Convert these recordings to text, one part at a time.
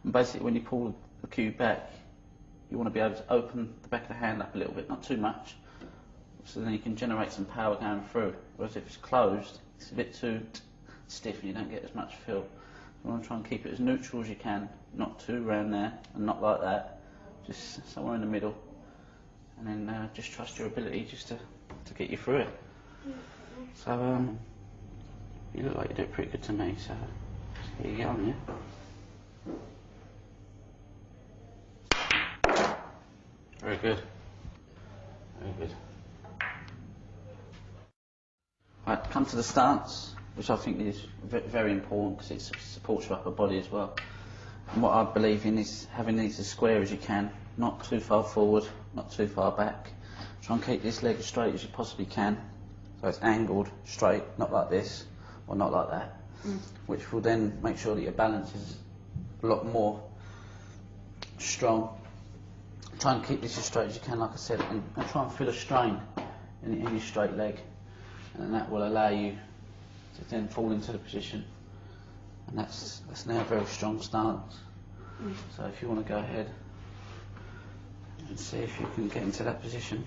And basically when you pull the cue back, you want to be able to open the back of the hand up a little bit, not too much, so then you can generate some power going through. Whereas if it's closed, it's a bit too stiff and you don't get as much feel. You want to try and keep it as neutral as you can, not too round there and not like that, just somewhere in the middle, and then just trust your ability just to get you through it. So you look like you do it pretty good to me, so here you go on, yeah? Very good. Very good. Right, come to the stance, which I think is very important because it supports your upper body as well. And what I believe in is having these as square as you can, not too far forward, not too far back. Try and keep this leg as straight as you possibly can, so it's angled straight, not like this or not like that, which will then make sure that your balance is a lot more strong. Try and keep this as straight as you can, like I said, and try and feel a strain in your straight leg, and that will allow you to then fall into the position. And that's now a very strong stance. So if you want to go ahead and see if you can get into that position,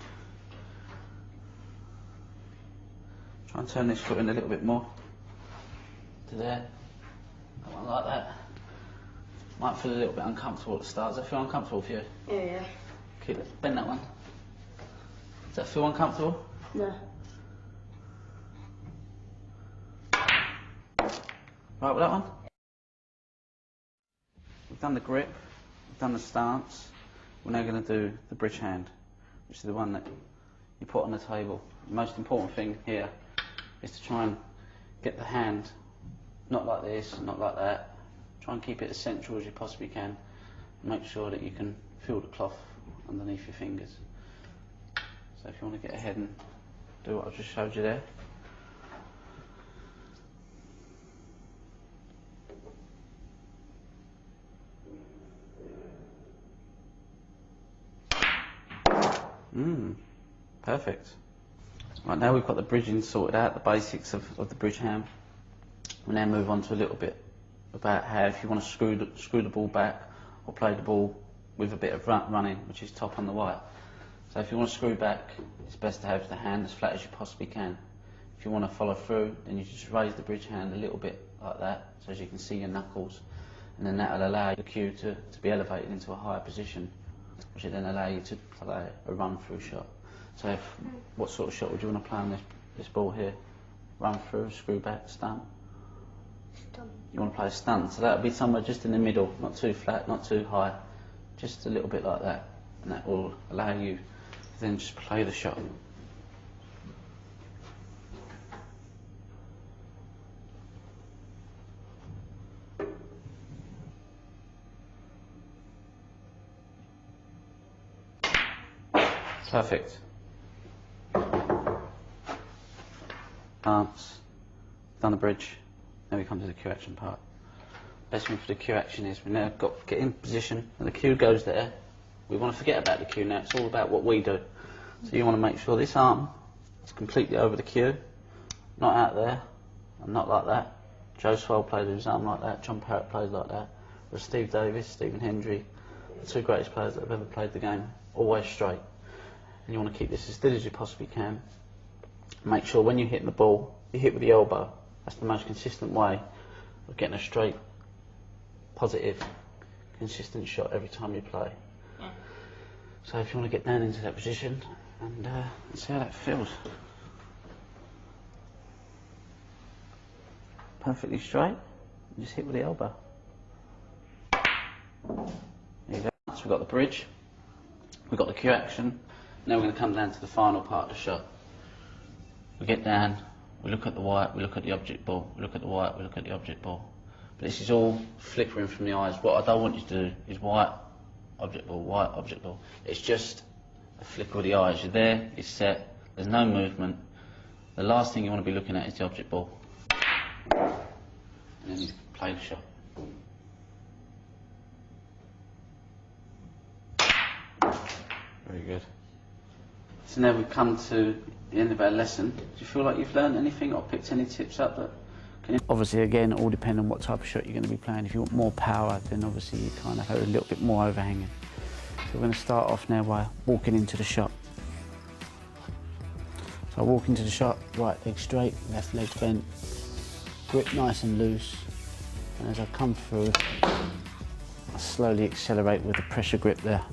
try and turn this foot in a little bit more to there. Come on, like that. Might feel a little bit uncomfortable at the start. Does that feel uncomfortable for you? Yeah. Keep it. Bend that one. Does that feel uncomfortable? No. Right with that one? We've done the grip, we've done the stance. We're now going to do the bridge hand, which is the one that you put on the table. The most important thing here is to try and get the hand not like this, not like that. Try and keep it as central as you possibly can. Make sure that you can feel the cloth underneath your fingers. So if you want to get ahead and do what I just showed you there. Perfect. Right, now we've got the bridging sorted out, the basics of the bridge hand. We'll now move on to a little bit about how, if you want to screw the ball back or play the ball with a bit of running, which is top on the white. So if you want to screw back, it's best to have the hand as flat as you possibly can. If you want to follow through, then you just raise the bridge hand a little bit like that, so as you can see your knuckles, and then that will allow the cue to be elevated into a higher position, which will then allow you to play a run-through shot. So what sort of shot would you want to play on this ball here? Run through, screw back, stunt? Stunt. You want to play a stunt, so that would be somewhere just in the middle, not too flat, not too high, just a little bit like that, and that will allow you to then just play the shot. Perfect. Dance, done the bridge, now we come to the cue action part. Best thing for the cue action is we now got to get in position and the cue goes there. We want to forget about the cue now, it's all about what we do. So you want to make sure this arm is completely over the cue, not out there, and not like that. Joe Swell plays with his arm like that, John Parrott plays like that. But Steve Davis, Stephen Hendry, the two greatest players that have ever played the game, always straight. And you want to keep this as still as you possibly can. Make sure when you're hitting the ball, you hit with the elbow. That's the most consistent way of getting a straight, positive, consistent shot every time you play. Yeah. So if you want to get down into that position and see how that feels. Perfectly straight, just hit with the elbow. There you go. So we've got the bridge, we've got the cue action. Now we're going to come down to the final part of the shot. We get down, we look at the white, we look at the object ball, we look at the white, we look at the object ball. But this is all flickering from the eyes. What I don't want you to do is white, object ball, white, object ball. It's just a flicker of the eyes. You're there, it's set, there's no movement. The last thing you want to be looking at is the object ball. And then you play the shot. Very good. So now we've come to the end of our lesson. Do you feel like you've learned anything or picked any tips up that Obviously, again, it all depends on what type of shot you're going to be playing. If you want more power, then obviously you kind of have a little bit more overhanging. So we're going to start off now by walking into the shot. So I walk into the shot, right leg straight, left leg bent, grip nice and loose. And as I come through, I slowly accelerate with the pressure grip there.